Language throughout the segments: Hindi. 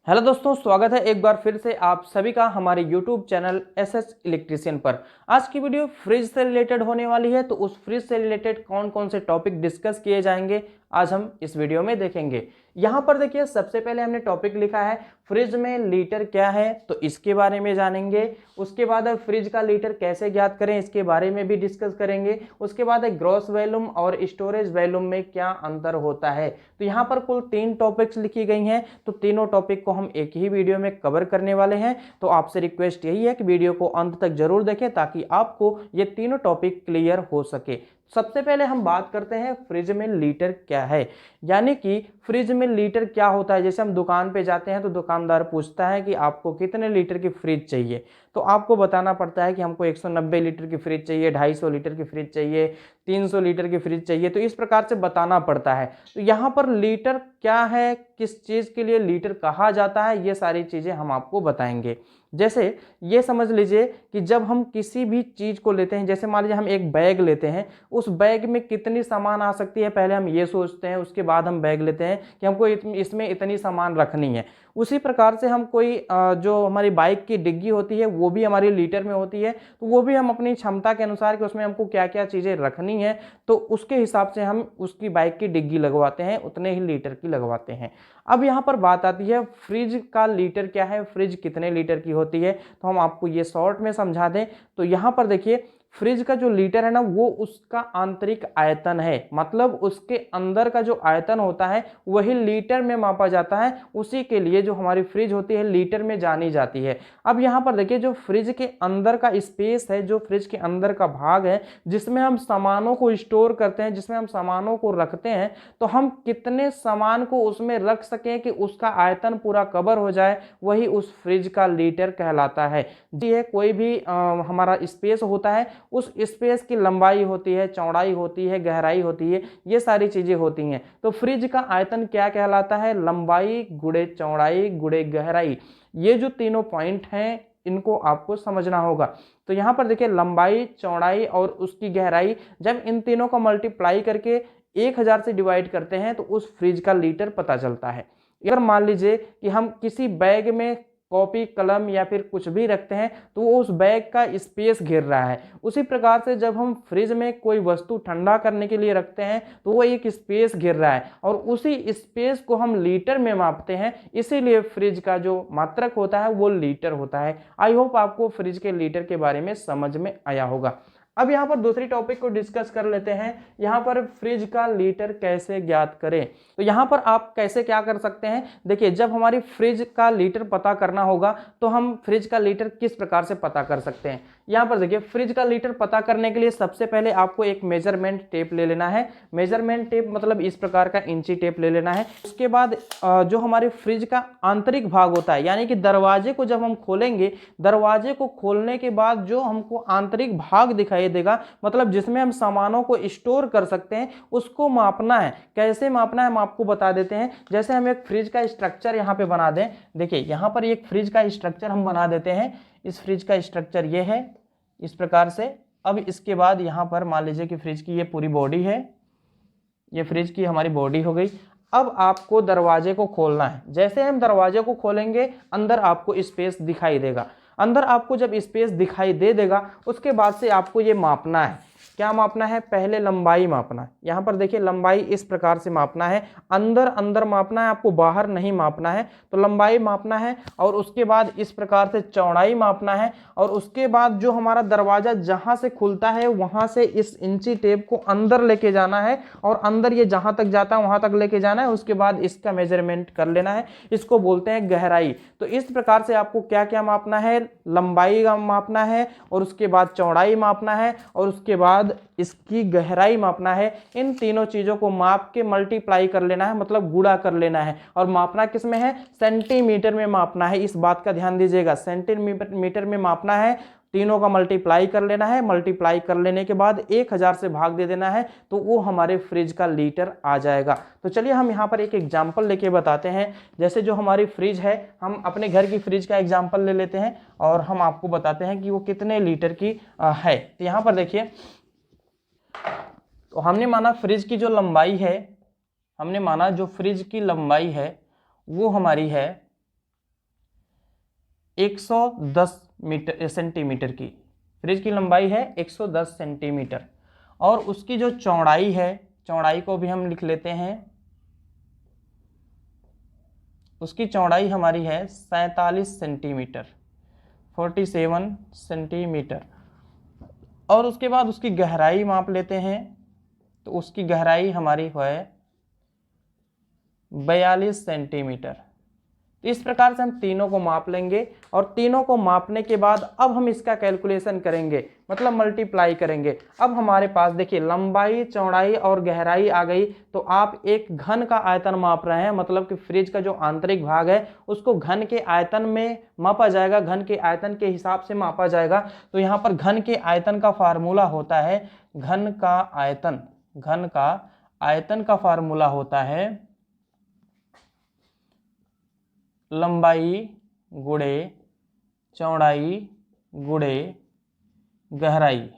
हेलो दोस्तों, स्वागत है एक बार फिर से आप सभी का हमारे YouTube चैनल एसएस इलेक्ट्रिशियन पर। आज की वीडियो फ्रिज से रिलेटेड होने वाली है, तो उस फ्रिज से रिलेटेड कौन कौन से टॉपिक डिस्कस किए जाएंगे आज हम इस वीडियो में देखेंगे। यहाँ पर देखिए, सबसे पहले हमने टॉपिक लिखा है फ्रिज में लीटर क्या है, तो इसके बारे में जानेंगे। उसके बाद फ्रिज का लीटर कैसे ज्ञात करें, इसके बारे में भी डिस्कस करेंगे। उसके बाद ग्रॉस वॉल्यूम और स्टोरेज वॉल्यूम में क्या अंतर होता है। तो यहाँ पर कुल 3 टॉपिक्स लिखी गई हैं, तो तीनों टॉपिक को हम एक ही वीडियो में कवर करने वाले हैं। तो आपसे रिक्वेस्ट यही है कि वीडियो को अंत तक जरूर देखें ताकि आपको ये तीनों टॉपिक क्लियर हो सके। सबसे पहले हम बात करते हैं फ्रिज में लीटर क्या है, यानी कि फ्रिज में लीटर क्या होता है। जैसे हम दुकान पे जाते हैं तो दुकानदार पूछता है कि आपको कितने लीटर की फ्रिज चाहिए, तो आपको बताना पड़ता है कि हमको 190 लीटर की फ्रिज चाहिए, 250 लीटर की फ्रिज चाहिए, 300 लीटर की फ्रिज चाहिए। तो इस प्रकार से बताना पड़ता है। तो यहाँ पर लीटर क्या है, किस चीज़ के लिए लीटर कहा जाता है, ये सारी चीज़ें हम आपको बताएंगे। जैसे ये समझ लीजिए कि जब हम किसी भी चीज़ को लेते हैं, जैसे मान लीजिए हम एक बैग लेते हैं, उस बैग में कितनी सामान आ सकती है पहले हम ये सोचते हैं, उसके बाद हम बैग लेते हैं कि हमको इसमें इतनी सामान रखनी है। उसी प्रकार से हम कोई जो हमारी बाइक की डिग्गी होती है वो भी हमारी लीटर में होती है, तो वो भी हम अपनी क्षमता के अनुसार कि उसमें हमको क्या क्या चीज़ें रखनी है, तो उसके हिसाब से हम उसकी बाइक की डिग्गी लगवाते हैं, उतने ही लीटर की लगवाते हैं। अब यहाँ पर बात आती है फ्रिज का लीटर क्या है, फ्रिज कितने लीटर की होती है, तो हम आपको ये शॉर्ट में समझा दें। तो यहाँ पर देखिए, फ्रिज का जो लीटर है ना, वो उसका आंतरिक आयतन है, मतलब उसके अंदर का जो आयतन होता है वही लीटर में मापा जाता है। उसी के लिए जो हमारी फ्रिज होती है लीटर में जानी जाती है। अब यहाँ पर देखिए, जो फ्रिज के अंदर का स्पेस है, जो फ्रिज के अंदर का भाग है जिसमें हम सामानों को स्टोर करते हैं, जिसमें हम सामानों को रखते हैं, तो हम कितने सामान को उसमें रख सकें कि उसका आयतन पूरा कवर हो जाए, वही उस फ्रिज का लीटर कहलाता है। ये कोई भी हमारा स्पेस होता है, उस स्पेस की लंबाई होती है, चौड़ाई होती है, गहराई होती है, ये सारी चीजें होती हैं। तो फ्रिज का आयतन क्या कहलाता है, लंबाई गुणे चौड़ाई गुणे गहराई। ये जो तीनों पॉइंट हैं इनको आपको समझना होगा। तो यहाँ पर देखिए, लंबाई, चौड़ाई और उसकी गहराई, जब इन तीनों को मल्टीप्लाई करके 1000 से डिवाइड करते हैं तो उस फ्रिज का लीटर पता चलता है। अगर मान लीजिए कि हम किसी बैग में कॉपी कलम या फिर कुछ भी रखते हैं तो वो उस बैग का स्पेस घेर रहा है, उसी प्रकार से जब हम फ्रिज में कोई वस्तु ठंडा करने के लिए रखते हैं तो वो एक स्पेस घेर रहा है, और उसी स्पेस को हम लीटर में मापते हैं। इसीलिए फ्रिज का जो मात्रक होता है वो लीटर होता है। आई होप आपको फ्रिज के लीटर के बारे में समझ में आया होगा। अब यहाँ पर दूसरी टॉपिक को डिस्कस कर लेते हैं। यहाँ पर फ्रिज का लीटर कैसे ज्ञात करें, तो यहाँ पर आप कैसे क्या कर सकते हैं। देखिए, जब हमारी फ्रिज का लीटर पता करना होगा तो हम फ्रिज का लीटर किस प्रकार से पता कर सकते हैं। यहाँ पर देखिए, फ्रिज का लीटर पता करने के लिए सबसे पहले आपको एक मेजरमेंट टेप ले लेना है। मेजरमेंट टेप मतलब इस प्रकार का इंची टेप ले लेना है। उसके बाद जो हमारे फ्रिज का आंतरिक भाग होता है, यानी कि दरवाजे को जब हम खोलेंगे, दरवाजे को खोलने के बाद जो हमको आंतरिक भाग दिखाई देगा, मतलब जिसमें हम सामानों को स्टोर कर सकते हैं, उसको मापना है। कैसे मापना है हम आपको बता देते हैं। जैसे हम एक फ्रिज का स्ट्रक्चर यहाँ पे बना दें। देखिए, यहाँ पर एक फ्रिज का स्ट्रक्चर हम बना देते हैं। इस फ्रिज का स्ट्रक्चर ये है इस प्रकार से। अब इसके बाद यहाँ पर मान लीजिए कि फ्रिज की ये पूरी बॉडी है, ये फ्रिज की हमारी बॉडी हो गई। अब आपको दरवाजे को खोलना है। जैसे हम दरवाजे को खोलेंगे, अंदर आपको स्पेस दिखाई देगा। अंदर आपको जब स्पेस दिखाई दे देगा, उसके बाद से आपको ये मापना है। क्या मापना है, पहले लंबाई मापना है। यहाँ पर देखिए, लंबाई इस प्रकार से मापना है, अंदर अंदर मापना है, आपको बाहर नहीं मापना है। तो लंबाई मापना है, और उसके बाद इस प्रकार से चौड़ाई मापना है, और उसके बाद जो हमारा दरवाजा जहां से खुलता है वहां से इस इंची टेप को अंदर लेके जाना है, और अंदर ये जहां तक जाता है वहां तक लेके जाना है। उसके बाद इसका मेजरमेंट कर लेना है, इसको बोलते हैं गहराई। तो इस प्रकार से आपको क्या क्या मापना है, लंबाई मापना है, और उसके बाद चौड़ाई मापना है, और उसके बाद इसकी गहराई मापना है। इन तीनों चीजों को माप के मल्टीप्लाई कर लेना है, मतलब गुणा कर लेना है। और मापना किस में है, सेंटीमीटर में मापना है। इस बात का ध्यान दीजिएगा, सेंटीमीटर में मापना है। तीनों का मल्टीप्लाई कर लेना है। मल्टीप्लाई कर लेने के बाद 1000 से भाग दे देना है, तो वो हमारे फ्रिज का लीटर आ जाएगा। तो चलिए हम यहाँ पर एक एग्जाम्पल लेके बताते हैं। जैसे जो हमारी फ्रिज है, हम अपने घर की फ्रिज का एग्जाम्पल ले लेते हैं और हम आपको बताते हैं कि वो कितने लीटर की है। तो यहाँ पर देखिए, तो हमने माना फ्रिज की जो लंबाई है, हमने माना जो फ्रिज की लंबाई है वो हमारी है 110 सेंटीमीटर की, फ्रिज की लंबाई है 110 सेंटीमीटर, और उसकी जो चौड़ाई है, चौड़ाई को भी हम लिख लेते हैं, उसकी चौड़ाई हमारी है 47 सेंटीमीटर, 47 सेंटीमीटर। और उसके बाद उसकी गहराई माप लेते हैं, तो उसकी गहराई हमारी है 42 सेंटीमीटर। तो इस प्रकार से हम तीनों को माप लेंगे, और तीनों को मापने के बाद अब हम इसका कैलकुलेशन करेंगे, मतलब मल्टीप्लाई करेंगे। अब हमारे पास देखिए लंबाई, चौड़ाई और गहराई आ गई, तो आप एक घन का आयतन माप रहे हैं, मतलब कि फ्रिज का जो आंतरिक भाग है उसको घन के आयतन में मापा जाएगा, घन के आयतन के हिसाब से मापा जाएगा। तो यहाँ पर घन के आयतन का फार्मूला होता है, घन का आयतन, घन का आयतन का फार्मूला होता है लंबाई गुणे चौड़ाई गुणे गहराई,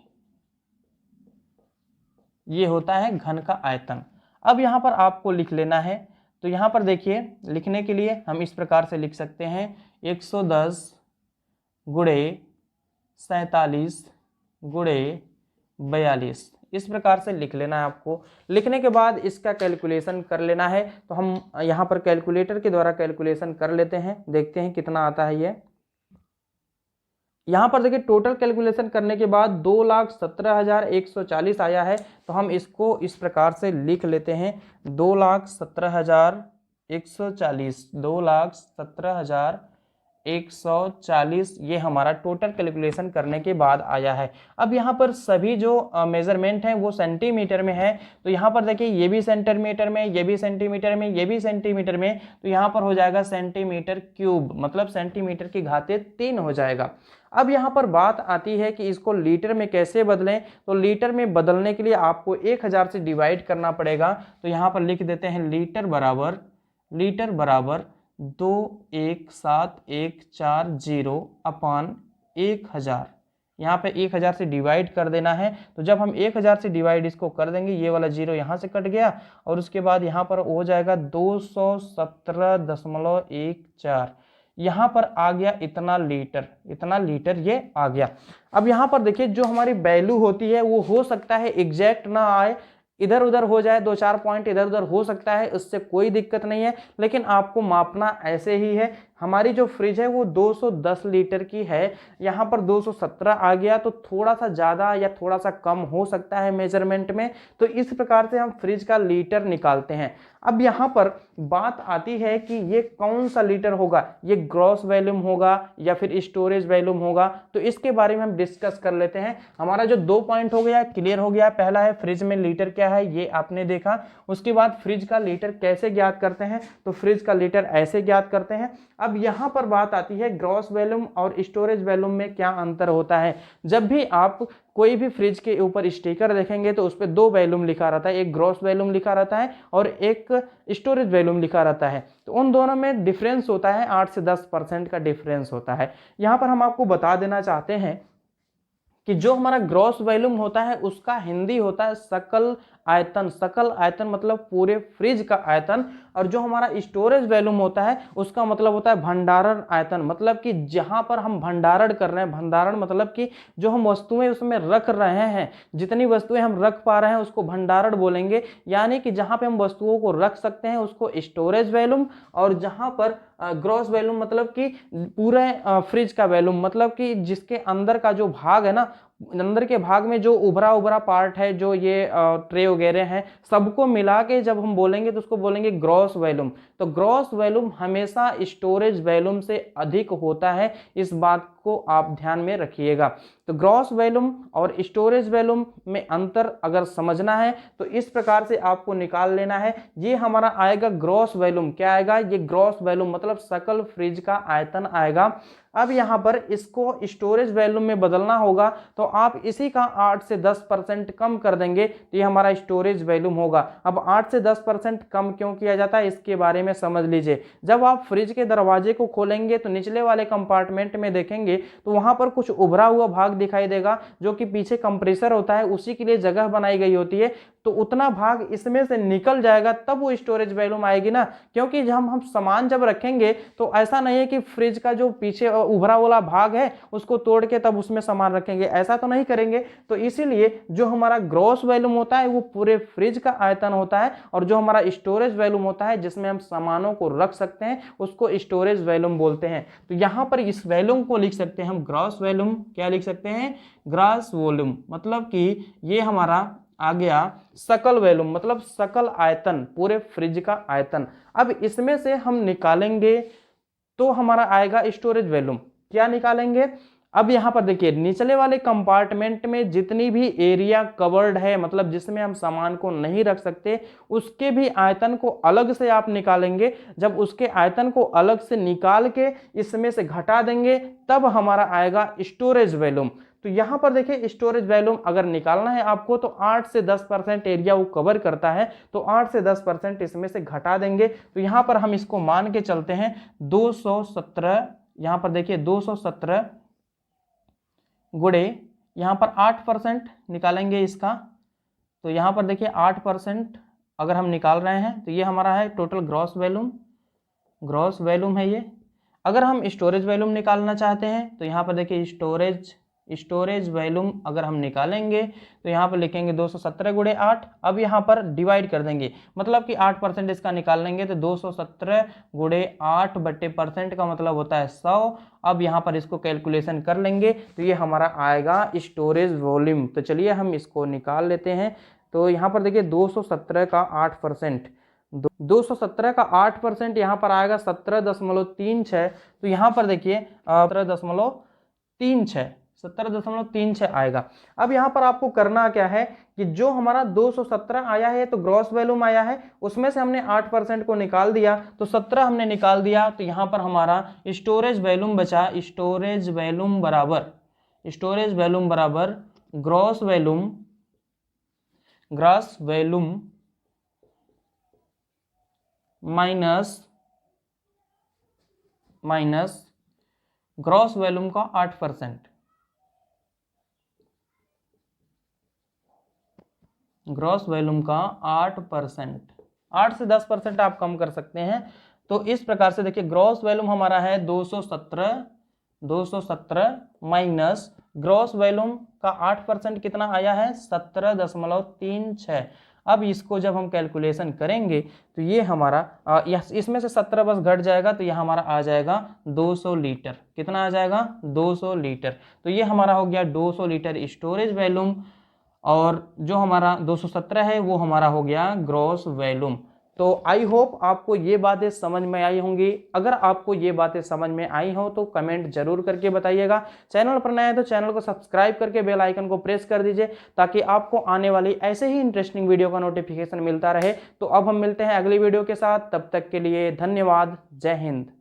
ये होता है घन का आयतन। अब यहाँ पर आपको लिख लेना है, तो यहाँ पर देखिए लिखने के लिए हम इस प्रकार से लिख सकते हैं 110 गुणे 47 गुणे 42, इस प्रकार से लिख लेना है आपको। लिखने के बाद इसका कैलकुलेशन कर लेना है, तो हम यहाँ पर कैलकुलेटर के द्वारा कैलकुलेशन कर लेते हैं, देखते हैं कितना आता है ये। यहाँ पर देखिए टोटल कैलकुलेशन करने के बाद 2,17,140 आया है, तो हम इसको इस प्रकार से लिख लेते हैं 2,17,140, 2,17,140 ये हमारा टोटल कैलकुलेशन करने के बाद आया है। अब यहाँ पर सभी जो मेजरमेंट हैं वो सेंटीमीटर में है, तो यहाँ पर देखिए ये भी सेंटीमीटर में, ये भी सेंटीमीटर में, ये भी सेंटीमीटर में, तो यहाँ पर हो जाएगा सेंटीमीटर क्यूब, मतलब सेंटीमीटर की घाते 3 हो जाएगा। अब यहाँ पर बात आती है कि इसको लीटर में कैसे बदलें, तो लीटर में बदलने के लिए आपको 1000 से डिवाइड करना पड़ेगा। तो यहाँ पर लिख देते हैं लीटर बराबर 217,140 अपान 1000, यहाँ पे 1000 से डिवाइड कर देना है। तो जब हम 1000 से डिवाइड इसको कर देंगे, ये वाला जीरो यहाँ से कट गया, और उसके बाद यहाँ पर हो जाएगा 217.14, यहाँ पर आ गया इतना लीटर, इतना लीटर ये आ गया। अब यहाँ पर देखिए जो हमारी वैल्यू होती है वो हो सकता है एग्जैक्ट ना आए, इधर उधर हो जाए, 2-4 पॉइंट इधर उधर हो सकता है, इससे कोई दिक्कत नहीं है, लेकिन आपको मापना ऐसे ही है। हमारी जो फ्रिज है वो 210 लीटर की है, यहाँ पर 217 आ गया, तो थोड़ा सा ज़्यादा या थोड़ा सा कम हो सकता है मेजरमेंट में। तो इस प्रकार से हम फ्रिज का लीटर निकालते हैं। अब यहाँ पर बात आती है कि ये कौन सा लीटर होगा, ये ग्रॉस वॉल्यूम होगा या फिर स्टोरेज वॉल्यूम होगा, तो इसके बारे में हम डिस्कस कर लेते हैं। हमारा जो 2 पॉइंट हो गया क्लियर हो गया। पहला है फ्रिज में लीटर क्या है, ये आपने देखा। उसके बाद फ्रिज का लीटर कैसे ज्ञात करते हैं, तो फ्रिज का लीटर ऐसे ज्ञात करते हैं। अब यहाँ पर बात आती है ग्रॉस वॉल्यूम और स्टोरेज वॉल्यूम में क्या अंतर होता है। जब भी आप कोई भी फ्रिज के ऊपर स्टिकर देखेंगे तो उस पर 2 वॉल्यूम लिखा रहता है, एक ग्रॉस वॉल्यूम लिखा रहता है और एक स्टोरेज वॉल्यूम लिखा रहता है। तो उन दोनों में डिफरेंस होता है, 8 से 10% का डिफरेंस होता है। यहाँ पर हम आपको बता देना चाहते हैं कि जो हमारा ग्रॉस वॉल्यूम होता है उसका हिंदी होता है सकल आयतन। सकल आयतन मतलब पूरे फ्रिज का आयतन। और जो हमारा स्टोरेज वॉल्यूम होता है उसका मतलब होता है भंडारण आयतन, मतलब कि जहां पर हम भंडारण कर रहे हैं। भंडारण मतलब कि जो हम वस्तुएं उसमें रख रहे हैं, जितनी वस्तुएं हम रख पा रहे हैं उसको भंडारण बोलेंगे। यानी कि जहां पे हम वस्तुओं को रख सकते हैं उसको स्टोरेज वॉल्यूम, और जहां पर ग्रॉस वॉल्यूम मतलब कि पूरे फ्रिज का वॉल्यूम, मतलब कि जिसके अंदर का जो भाग है ना, अंदर के भाग में जो उभरा उभरा पार्ट है, जो ये ट्रे वगैरह हैं, सबको मिला के जब हम बोलेंगे तो उसको बोलेंगे ग्रॉस वॉल्यूम। तो ग्रॉस वॉल्यूम हमेशा स्टोरेज वॉल्यूम से अधिक होता है, इस बात को आप ध्यान में रखिएगा। तो ग्रॉस वॉल्यूम और स्टोरेज वॉल्यूम में अंतर अगर समझना है तो इस प्रकार से आपको निकाल लेना है। ये हमारा आएगा ग्रॉस वॉल्यूम। क्या आएगा, ये ग्रॉस वॉल्यूम मतलब सकल फ्रिज का आयतन आएगा। अब यहाँ पर इसको स्टोरेज वॉल्यूम में बदलना होगा, तो आप इसी का 8 से 10% कम कर देंगे तो ये हमारा स्टोरेज वॉल्यूम होगा। अब 8 से 10% कम क्यों किया जाता है इसके बारे में समझ लीजिए। जब आप फ्रिज के दरवाजे को खोलेंगे तो निचले वाले कंपार्टमेंट में देखेंगे तो वहां पर कुछ उभरा हुआ भाग दिखाई देगा, जो कि पीछे कंप्रेसर होता है, उसी के लिए जगह बनाई गई होती है। तो उतना भाग इसमें से निकल जाएगा तब वो स्टोरेज वॉल्यूम आएगी ना, क्योंकि जब हम सामान जब रखेंगे तो ऐसा नहीं है कि फ्रिज का जो पीछे उभरा वाला भाग है उसको तोड़ के तब उसमें सामान रखेंगे, ऐसा तो नहीं करेंगे। तो इसीलिए जो हमारा ग्रॉस वॉल्यूम होता है वो पूरे फ्रिज का आयतन होता है, और जो हमारा स्टोरेज वॉल्यूम होता है जिसमें हम सामानों को रख सकते हैं उसको स्टोरेज वॉल्यूम बोलते हैं। तो यहां पर इस वॉल्यूम को लिख सकते हैं हम ग्रॉस वॉल्यूम। क्या लिख सकते हैं? Gross volume. मतलब कि ये हमारा आ गया सकल वॉल्यूम, मतलब सकल आयतन, पूरे फ्रिज का आयतन। अब इसमें से हम निकालेंगे तो हमारा आएगा स्टोरेज वॉल्यूम। क्या निकालेंगे? अब यहां पर देखिए निचले वाले कंपार्टमेंट में जितनी भी एरिया कवर्ड है, मतलब जिसमें हम सामान को नहीं रख सकते, उसके भी आयतन को अलग से आप निकालेंगे। जब उसके आयतन को अलग से निकाल के इसमें से घटा देंगे तब हमारा आएगा स्टोरेज वॉल्यूम। तो यहां पर देखिए स्टोरेज वॉल्यूम अगर निकालना है आपको तो 8 से 10% एरिया वो कवर करता है, तो 8 से 10% इसमें से घटा देंगे। तो यहां पर हम इसको मान के चलते हैं 217। यहां पर देखिए 217 गुणे यहां पर 8% निकालेंगे इसका। तो यहां पर देखिए 8% अगर हम निकाल रहे हैं तो ये हमारा है total gross volume. Gross volume है ये। अगर हम स्टोरेज वॉल्यूम निकालना चाहते हैं तो यहाँ पर देखिए स्टोरेज वॉल्यूम अगर हम निकालेंगे तो यहाँ पर लिखेंगे 217 गुणे 8। अब यहाँ पर डिवाइड कर देंगे, मतलब कि 8% इसका निकाल लेंगे तो 217 गुणे 8 बट्टे परसेंट का मतलब होता है 100। अब यहाँ पर इसको कैलकुलेशन कर लेंगे तो ये हमारा आएगा स्टोरेज वॉल्यूम। तो चलिए हम इसको निकाल लेते हैं। तो यहाँ पर देखिए 217 का 8%, 217 का 8% यहाँ पर आएगा 17.36। तो यहाँ पर देखिए 17.36 आएगा। अब यहाँ पर आपको करना क्या है कि जो हमारा 217 आया है तो ग्रॉस वॉल्यूम आया है, उसमें से हमने 8% को निकाल दिया तो 17 हमने निकाल दिया। तो यहाँ पर हमारा स्टोरेज वॉल्यूम बचा। स्टोरेज वॉल्यूम बराबर gross volume minus gross volume का 8%। ग्रॉस वॉल्यूम का 8%, 8 से 10% आप कम कर सकते हैं। तो इस प्रकार से देखिए ग्रॉस वॉल्यूम हमारा है 217 माइनस ग्रॉस वॉल्यूम का 8% कितना आया है? 17.36। अब इसको जब हम कैलकुलेशन करेंगे तो ये हमारा इसमें से 17 बस घट जाएगा तो ये हमारा आ जाएगा 200 लीटर। कितना आ जाएगा? 200 लीटर। तो ये हमारा हो गया 200 लीटर स्टोरेज वॉल्यूम, और जो हमारा 217 है वो हमारा हो गया ग्रॉस वॉल्यूम। तो आई होप आपको ये बातें समझ में आई होंगी। अगर आपको ये बातें समझ में आई हो तो कमेंट जरूर करके बताइएगा। चैनल पर नए हैं तो चैनल को सब्सक्राइब करके बेल आइकन को प्रेस कर दीजिए ताकि आपको आने वाली ऐसे ही इंटरेस्टिंग वीडियो का नोटिफिकेशन मिलता रहे। तो अब हम मिलते हैं अगली वीडियो के साथ, तब तक के लिए धन्यवाद। जय हिंद।